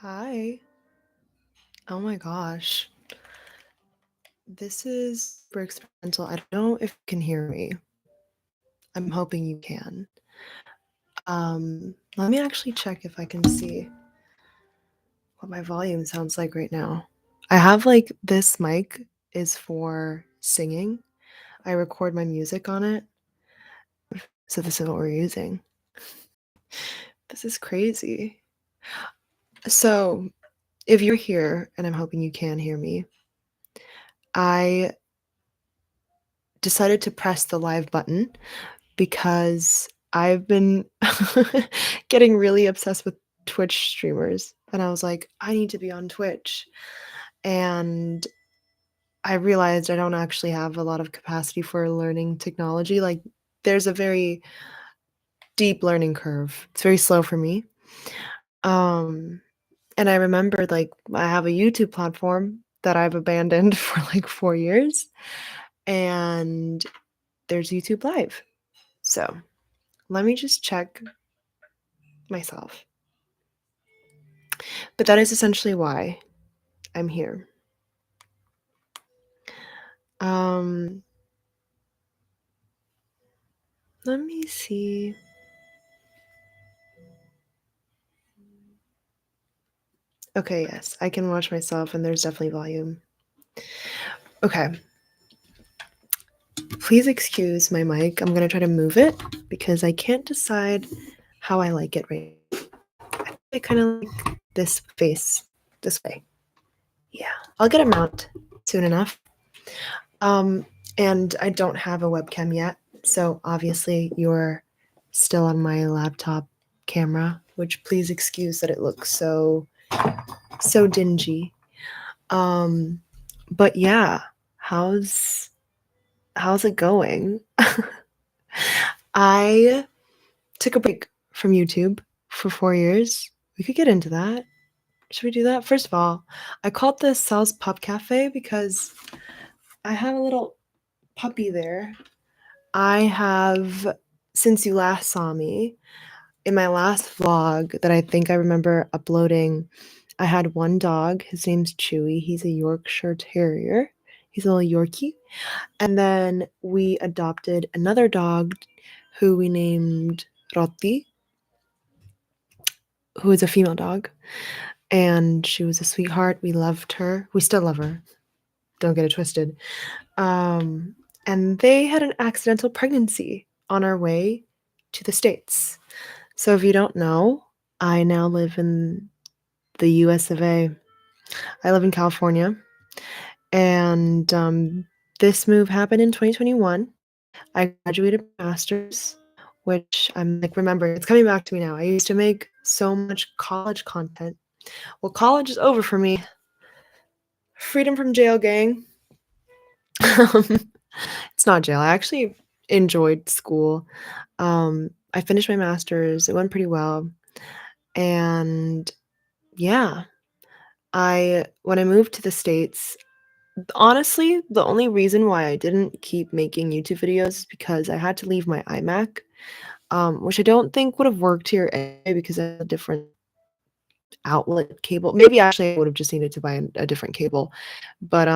Hi. Oh my gosh. This is super experimental. I don't know if you can hear me. I'm hoping you can. Let me actually check if I can see what my volume sounds like right now. I have like this mic is for singing. I record my music on it. So this is what we're using. This is crazy. So, if you're here and I'm hoping you can hear me, I decided to press the live button because I've been getting really obsessed with Twitch streamers. And I was like, I need to be on Twitch. And I realized I don't actually have a lot of capacity for learning technology. Like, there's a very deep learning curve, it's very slow for me. Um, and I remembered, like, I have a YouTube platform that I've abandoned for like 4 years, and there's YouTube Live. So let me just check myself. But that is essentially why I'm here. Um, let me see. Okay, yes, I can watch myself, and there's definitely volume. Okay. Please excuse my mic. I'm gonna try to move it because I can't decide how I like it right now. I kind of like this face this way. Yeah, I'll get a mount soon enough. Um, and I don't have a webcam yet, so obviously you're still on my laptop camera, which please excuse that it looks so dingy. Um, but yeah, how's it going? I took a break from YouTube for 4 years. We could get into that. Should we do that? First of all, I called this Sal's Pup Cafe because I have a little puppy there. I have, since you last saw me, in my last vlog that I think I remember uploading, I had one dog. His name's Chewy. He's a Yorkshire Terrier. He's a little Yorkie. And then we adopted another dog who we named Rotti, who is a female dog. And she was a sweetheart. We loved her. We still love her. Don't get it twisted. Um, and they had an accidental pregnancy on our way to the States. So if you don't know, I now live in the US of A. I live in California. And this move happened in 2021. I graduated master's, which I'm like remembering. It's coming back to me now. I used to make so much college content. Well, college is over for me. Freedom from jail, gang. It's not jail. I actually enjoyed school. I finished my master's. It went pretty well. And yeah, I when I moved to the States, honestly, the only reason why I didn't keep making YouTube videos is because I had to leave my iMac, which I don't think would have worked here anyway because I had a different outlet cable. Maybe actually I would have just needed to buy a different cable. But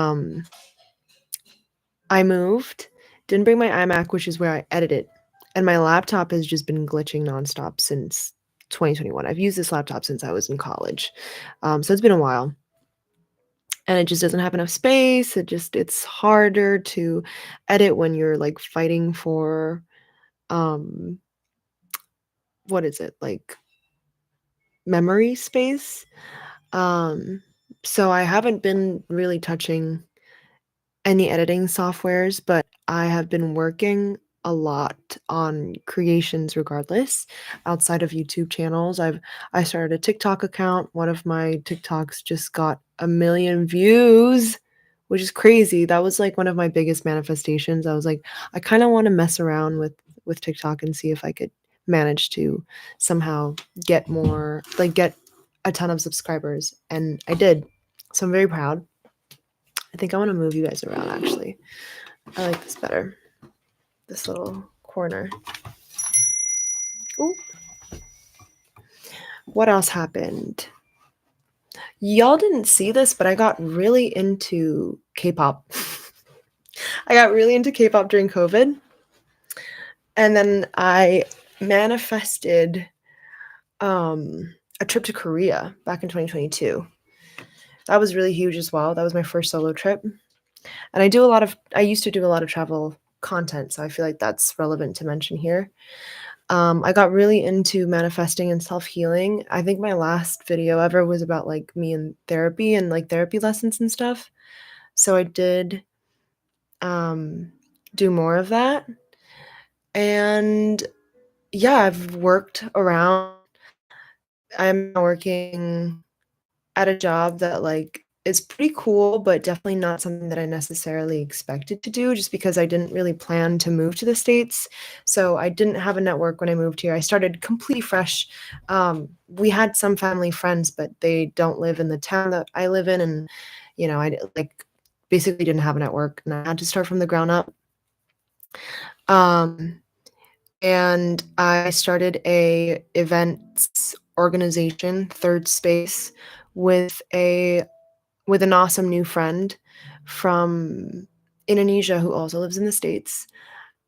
I moved, didn't bring my iMac, which is where I edit it, and my laptop has just been glitching nonstop since 2021. I've used this laptop since I was in college, so it's been a while, and it just doesn't have enough space. It's harder to edit when you're like fighting for um, what is it like memory space. Um, so I haven't been really touching any editing softwares, but I have been working a lot on creations regardless outside of YouTube channels. I started a TikTok account. One of my TikToks just got 1 million views, which is crazy. That was like one of my biggest manifestations. I was like, I kind of want to mess around with TikTok and see if I could manage to somehow get a ton of subscribers, and I did. So I'm very proud. I think I want to move you guys around actually. I like this better. This little corner. Ooh. What else happened? Y'all didn't see this, but I got really into K-pop. I got really into K-pop during COVID, and then I manifested, a trip to Korea back in 2022. That was really huge as well. That was my first solo trip, and I used to do a lot of travel content, so I feel like that's relevant to mention here. I got really into manifesting and self-healing. I think my last video ever was about, like, me and therapy and, like, therapy lessons and stuff. So I did, um, do more of that, and yeah, I've worked around I'm now working at a job that, like, is pretty cool, but definitely not something that I necessarily expected to do just because I didn't really plan to move to the States. So I didn't have a network when I moved here. I started completely fresh. We had some family friends, but they don't live in the town that I live in, and, like, basically didn't have a network, and I had to start from the ground up. Um, and I started a events organization, Third Space, with a with an awesome new friend from Indonesia who also lives in the States,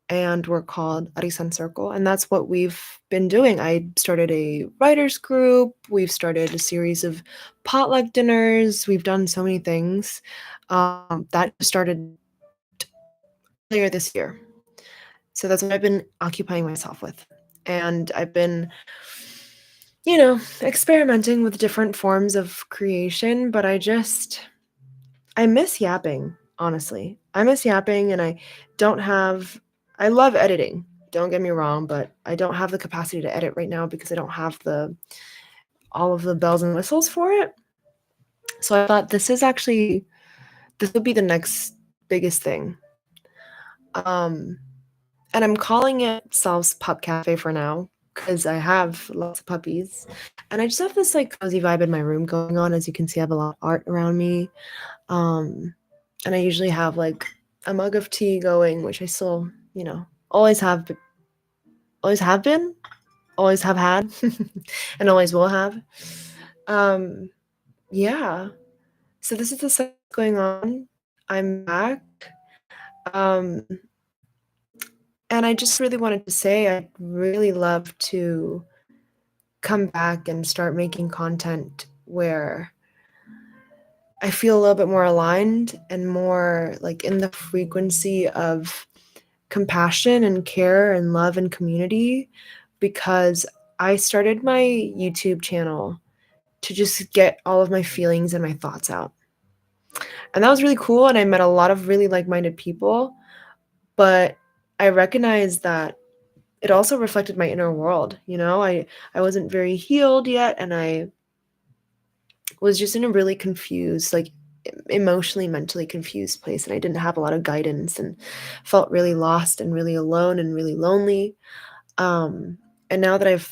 and we're called Arisan Circle, and that's what we've been doing. I started a writers group, we've started a series of potluck dinners, we've done so many things. That started earlier this year. So that's what I've been occupying myself with. And I've been, experimenting with different forms of creation, but I miss yapping, honestly. I miss yapping, and I love editing. Don't get me wrong, but I don't have the capacity to edit right now because I don't have the all of the bells and whistles for it. So I thought this would be the next biggest thing. Um, and I'm calling it Sal's Pup Cafe for now because I have lots of puppies. And I just have this, like, cozy vibe in my room going on. As you can see, I have a lot of art around me. Um, and I usually have, like, a mug of tea going, which I still, always always have been, always have had, and always will have. Um, yeah. So this is the stuff going on. I'm back. Um, and I just really wanted to say I'd really love to come back and start making content where I feel a little bit more aligned and more, like, in the frequency of compassion and care and love and community, because I started my YouTube channel to just get all of my feelings and my thoughts out. And that was really cool, and I met a lot of really like-minded people, but I recognized that it also reflected my inner world, I wasn't very healed yet, and I was just in a really confused, like, emotionally, mentally confused place, and I didn't have a lot of guidance and felt really lost and really alone and really lonely. And now that I've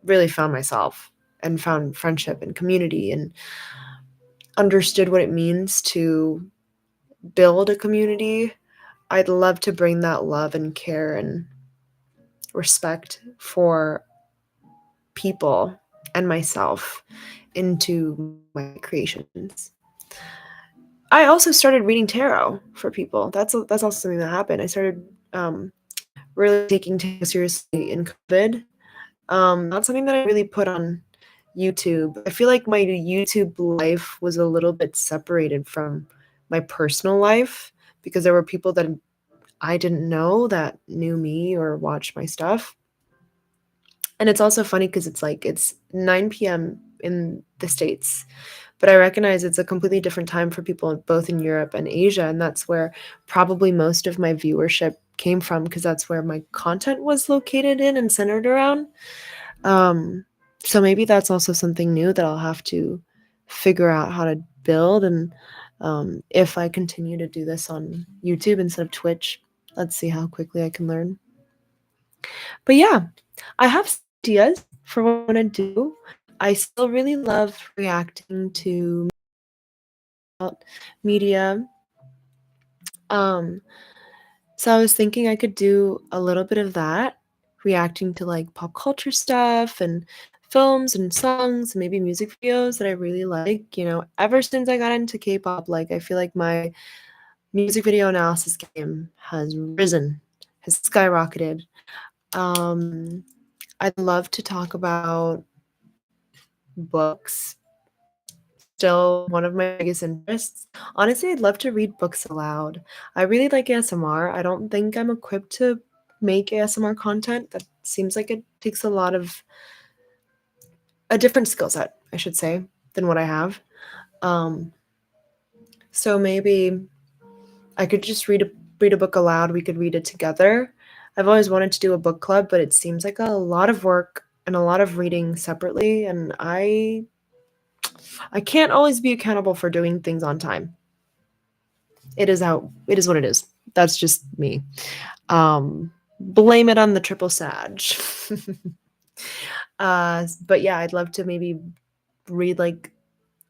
really found myself and found friendship and community and understood what it means to build a community, I'd love to bring that love and care and respect for people and myself into my creations. I also started reading tarot for people. That's also something that happened. I started, really taking tarot seriously in COVID. Not something that I really put on YouTube. I feel like my YouTube life was a little bit separated from my personal life because there were people that I didn't know that knew me or watched my stuff. And it's also funny because it's 9 p.m. in the States, but I recognize it's a completely different time for people both in Europe and Asia, and that's where probably most of my viewership came from because that's where my content was located in and centered around. Um, so maybe that's also something new that I'll have to figure out how to build, and if I continue to do this on YouTube instead of Twitch, let's see how quickly I can learn. But yeah, I have ideas for what I want to do. I still really love reacting to media. Um, so I was thinking I could do a little bit of that, reacting to, like, pop culture stuff and films and songs, maybe music videos that I really like. Ever since I got into K-pop, like I feel like my music video analysis game has risen, has skyrocketed. Um, I'd love to talk about books, still one of my biggest interests. Honestly, I'd love to read books aloud. I really like ASMR. I don't think I'm equipped to make ASMR content. That seems like it takes a different skill set, I should say, than what I have. Um, so maybe I could just read a book aloud. We could read it together. I've always wanted to do a book club, but it seems like a lot of work and a lot of reading separately, and I can't always be accountable for doing things on time. It is what it is. That's just me. Blame it on the triple Sag. But yeah, I'd love to maybe read like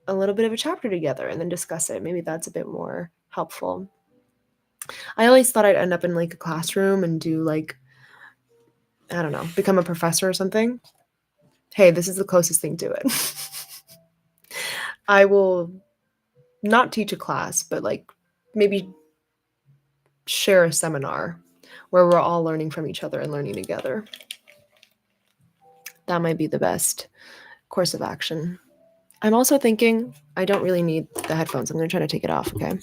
a little bit of a chapter together and then discuss it. Maybe that's a bit more helpful. I always thought I'd end up in like a classroom and do like, I don't know, become a professor or something. Hey, this is the closest thing to it. I will not teach a class, but like maybe share a seminar where we're all learning from each other and learning together. That might be the best course of action. I'm also thinking I don't really need the headphones. I'm going to try to take it off, okay?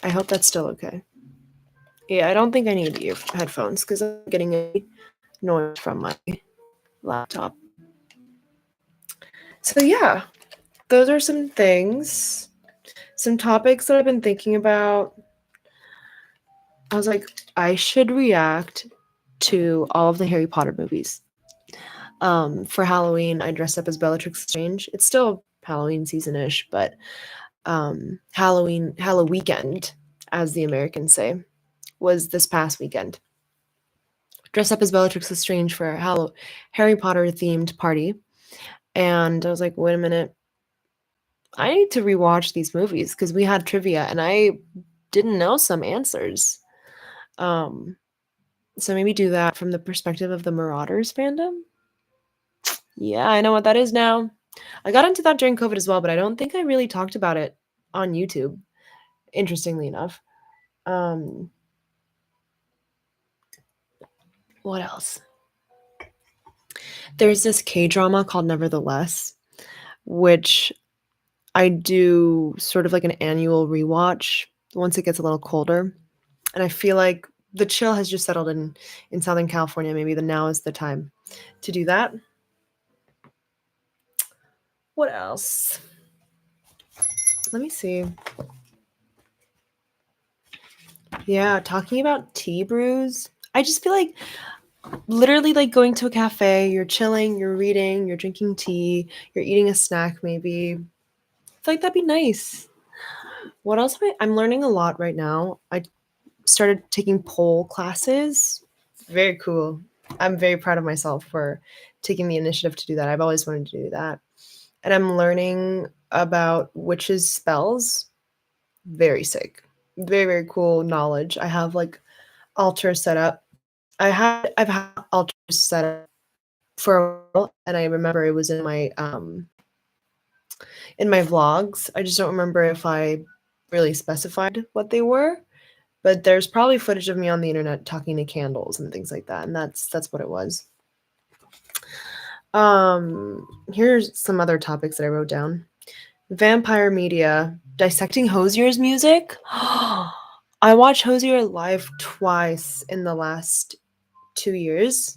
I hope that's still okay. Yeah, I don't think I need headphones because I'm getting a noise from my laptop. So yeah, those are some things, some topics that I've been thinking about. I was like, I should react to all of the Harry Potter movies. For Halloween, I dressed up as Bellatrix Strange. It's still Halloween season-ish, but Halloween weekend, as the Americans say, was this past weekend. Dressed up as Bellatrix Lestrange for a Harry Potter themed party. And I was like, wait a minute. I need to rewatch these movies because we had trivia and I didn't know some answers. So maybe do that from the perspective of the Marauders fandom. Yeah, I know what that is now. I got into that during COVID as well, but I don't think I really talked about it on YouTube, interestingly enough. What else? There's this K-drama called Nevertheless, which I do sort of like an annual rewatch once it gets a little colder. And I feel like the chill has just settled in Southern California. Maybe now is the time to do that. What else? Let me see. Yeah, talking about tea brews. I just feel like literally like going to a cafe, you're chilling, you're reading, you're drinking tea, you're eating a snack maybe. I feel like that'd be nice. What else I'm learning a lot right now. I started taking pole classes. Very cool. I'm very proud of myself for taking the initiative to do that. I've always wanted to do that. And I'm learning about witches' spells. Very sick. Very, very cool knowledge. I have like altars set up. I've had altars set up for a while, and I remember it was in my vlogs. I just don't remember if I really specified what they were. But there's probably footage of me on the internet talking to candles and things like that, and that's what it was. Here's some other topics that I wrote down. Vampire media, dissecting Hozier's music. I watched Hozier live twice in the last 2 years,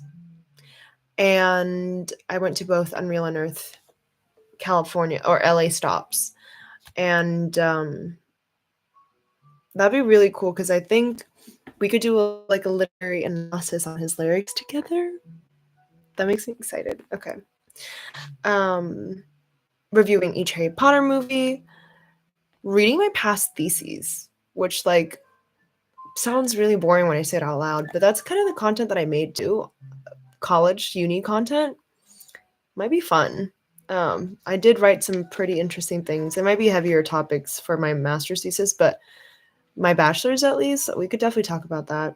and I went to both Unreal Unearth California or LA stops, and that'd be really cool because I think we could do a literary analysis on his lyrics together. That makes me excited. Okay. Reviewing each Harry Potter movie, reading my past theses, which like sounds really boring when I say it out loud, but that's kind of the content that I made too. College, uni content might be fun. I did write some pretty interesting things. It might be heavier topics for my master's thesis, but my bachelor's at least, we could definitely talk about that.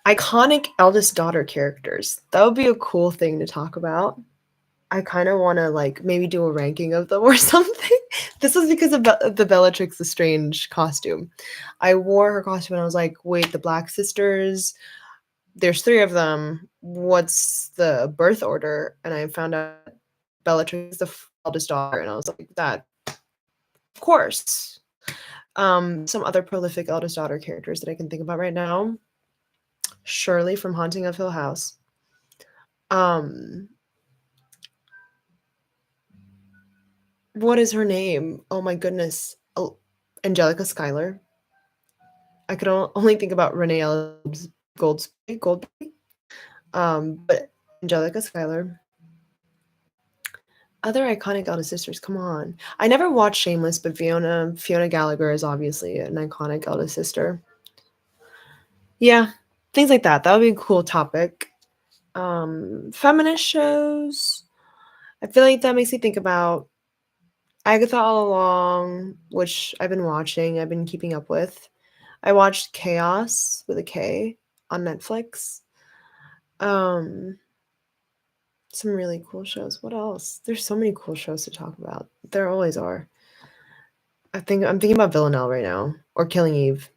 Iconic eldest daughter characters. That would be a cool thing to talk about. I kinda wanna, like, maybe do a ranking of them or something. This was because of the Bellatrix Lestrange costume. I wore her costume and I was like, "Wait, the Black sisters, there's 3 of them. What's the birth order?" And I found out Bellatrix is the eldest daughter, and I was like, "That of course." Some other prolific eldest daughter characters that I can think about right now, Shirley from Haunting of Hill House. Um, what is her name? Oh my goodness. Oh, Angelica Schuyler. I could only think about Renee Ellis Goldberg, but Angelica Schuyler. Other iconic eldest sisters, come on. I never watched Shameless, but Fiona Gallagher is obviously an iconic eldest sister. Yeah, things like that. That would be a cool topic. Feminist shows. I feel like that makes me think about Agatha All Along, which I've been watching, I've been keeping up with. I watched Chaos with a K on Netflix. Um, some really cool shows. What else? There's so many cool shows to talk about. There always are. I'm thinking about Villanelle right now or Killing Eve.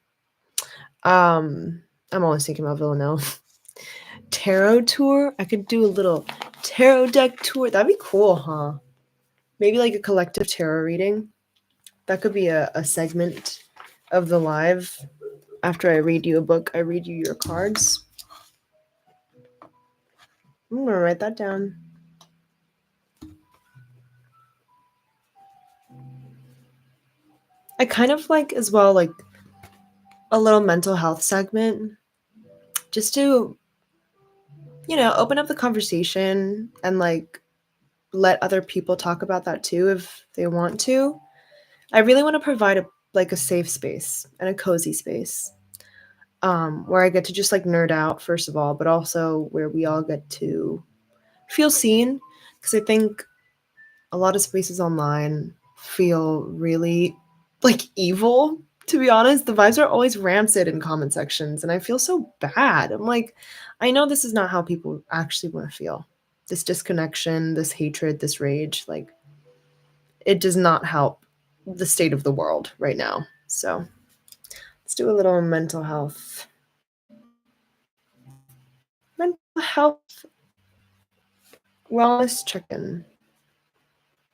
I'm always thinking about Villanelle. Tarot tour. I could do a little tarot deck tour. That'd be cool, huh? Maybe like a collective tarot reading. That could be a segment of the live. After I read you a book, I read you your cards. I'm gonna write that down. I kind of like as well, like a little mental health segment, just to, open up the conversation and like let other people talk about that too if they want to. I really want to provide a safe space and a cozy space, where I get to just like nerd out first of all, but also where we all get to feel seen. Because I think a lot of spaces online feel really like evil, to be honest. The vibes are always rancid in comment sections, and I feel so bad. I'm like, I know this is not how people actually want to feel. This disconnection, this hatred, this rage, like, it does not help the state of the world right now. So let's do a little mental health wellness check-in.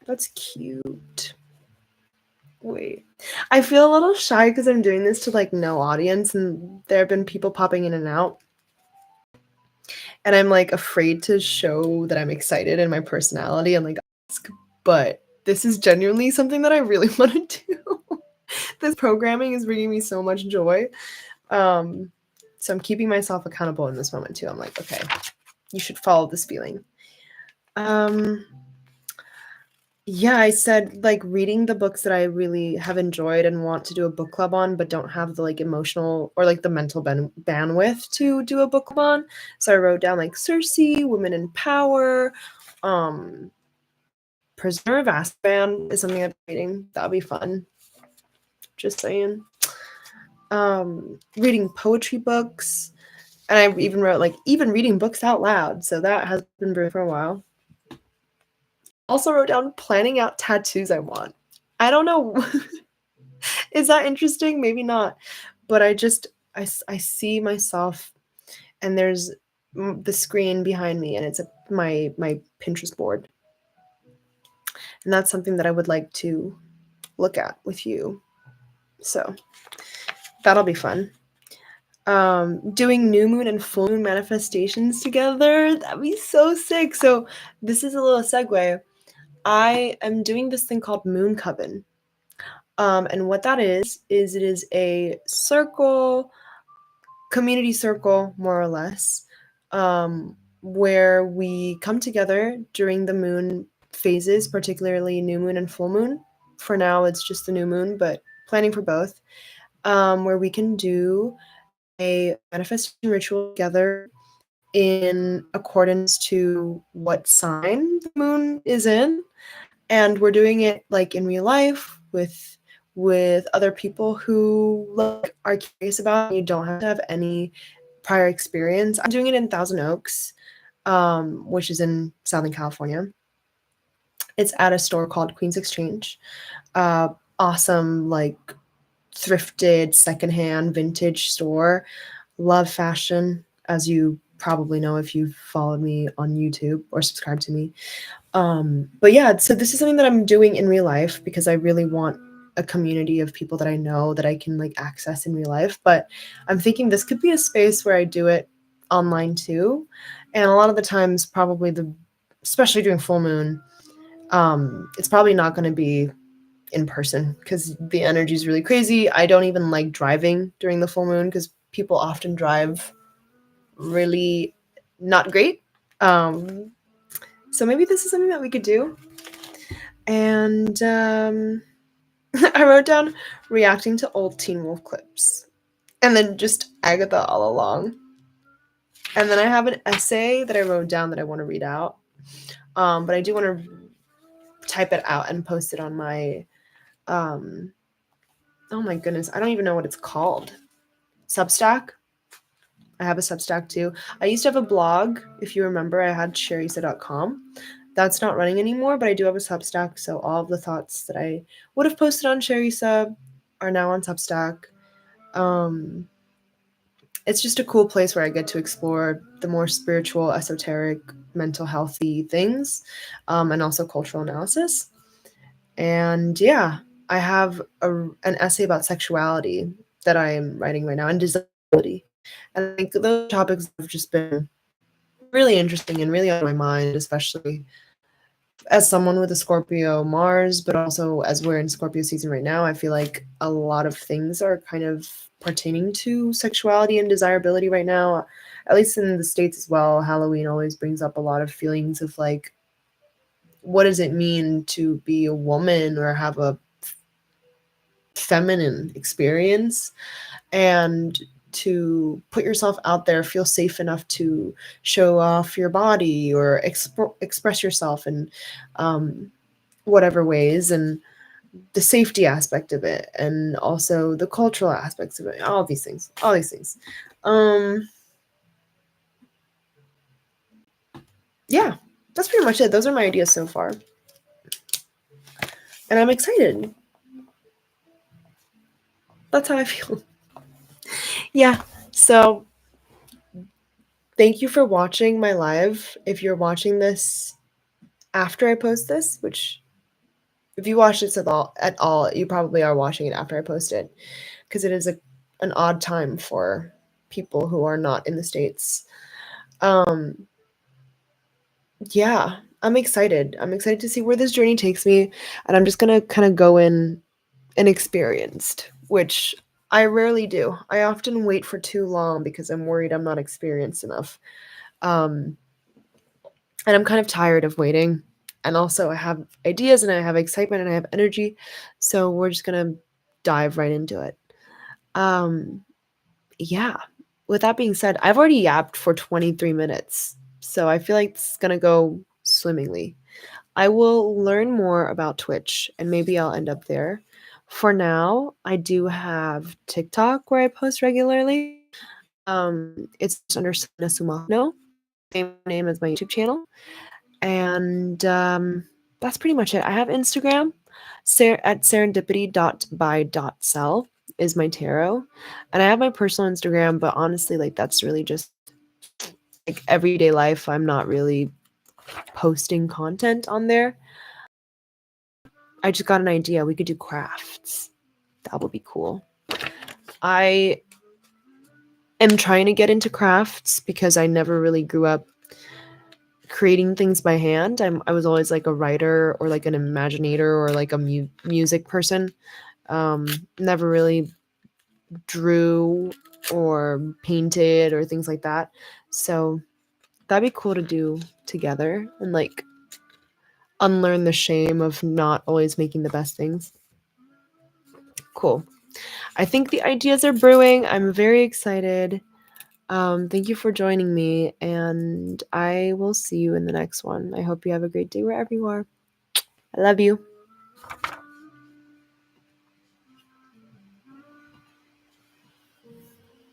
That's cute. Wait. I feel a little shy because I'm doing this to like no audience, and there have been people popping in and out. And I'm like afraid to show that I'm excited in my personality and like ask, but this is genuinely something that I really want to do. This programming is bringing me so much joy. So I'm keeping myself accountable in this moment too. I'm like, okay, you should follow this feeling. Yeah, I said, like, reading the books that I really have enjoyed and want to do a book club on, but don't have the, like, emotional or, like, the mental bandwidth to do a book club on. So I wrote down, like, Circe, Women in Power, um, Prisoner of Azkaban is something I'm reading. That'll be fun. Just saying. Reading poetry books, and I even wrote, like, even reading books out loud, so that has been brewing for a while. Also wrote down planning out tattoos I want. I don't know. Is that interesting? Maybe not. But I see myself, and there's the screen behind me, and it's my Pinterest board. And that's something that I would like to look at with you. So that'll be fun. Doing new moon and full moon manifestations together. That'd be so sick. So this is a little segue. I am doing this thing called Moon Coven. And what that is it is a circle, community circle, more or less, where we come together during the moon phases, particularly new moon and full moon. For now, it's just the new moon, but planning for both, where we can do a manifestation ritual together in accordance to what sign the moon is in. And we're doing it like in real life with other people who like are curious about it. You don't have to have any prior experience. I'm doing it in Thousand Oaks, which is in Southern California. It's at a store called Queen's Exchange. Uh, awesome, like thrifted, secondhand, vintage store. Love fashion, as you probably know if you've followed me on YouTube or subscribed to me. But yeah, so this is something that I'm doing in real life because I really want a community of people that I know that I can like access in real life. But I'm thinking this could be a space where I do it online too. And a lot of the times, probably especially during full moon, it's probably not going to be in person because the energy is really crazy. I don't even like driving during the full moon because people often drive really not great. Um, so maybe this is something that we could do. And I wrote down reacting to old Teen Wolf clips and then just Agatha all along. And then I have an essay that I wrote down that I want to read out. But I do want to type it out and post it on my, oh my goodness, I don't even know what it's called. Substack. I have a Substack too. I used to have a blog. If you remember, I had sherisa.com. That's not running anymore, but I do have a Substack. So all of the thoughts that I would have posted on Sherisa are now on Substack. It's just a cool place where I get to explore the more spiritual, esoteric, mental healthy things, and also cultural analysis. And yeah, I have an essay about sexuality that I am writing right now and disability. And I think those topics have just been really interesting and really on my mind, especially as someone with a Scorpio Mars, but also as we're in Scorpio season right now, I feel like a lot of things are kind of pertaining to sexuality and desirability right now, at least in the States as well. Halloween always brings up a lot of feelings of like, what does it mean to be a woman or have a feminine experience? And to put yourself out there, feel safe enough to show off your body or express yourself in whatever ways, and the safety aspect of it, and also the cultural aspects of it, all these things. Yeah, that's pretty much it. Those are my ideas so far, and I'm excited. That's how I feel. Yeah, so thank you for watching my live. If you're watching this after I post this, which if you watch this at all, you probably are watching it after I post it, because it is an odd time for people who are not in the States. Yeah, I'm excited. I'm excited to see where this journey takes me, and I'm just gonna kind of go in inexperienced, which I rarely do. I often wait for too long because I'm worried I'm not experienced enough. Um, and I'm kind of tired of waiting. And also, I have ideas and I have excitement and I have energy. So we're just going to dive right into it. Um, yeah. With that being said, I've already yapped for 23 minutes. So I feel like it's going to go swimmingly. I will learn more about Twitch and maybe I'll end up there. For now, I do have TikTok where I post regularly. It's just under Selena Sumano, same name as my YouTube channel. And that's pretty much it. I have Instagram, at serendipity.by.cell is my tarot. And I have my personal Instagram, but honestly, like that's really just like everyday life. I'm not really posting content on there. I just got an idea. We could do crafts. That would be cool. I am trying to get into crafts because I never really grew up creating things by hand. I was always like a writer or like an imaginator or like a music person. Never really drew or painted or things like that. So that'd be cool to do together and like unlearn the shame of not always making the best things. Cool. I think the ideas are brewing. I'm very excited. Thank you for joining me, and I will see you in the next one. I hope you have a great day wherever you are. I love you.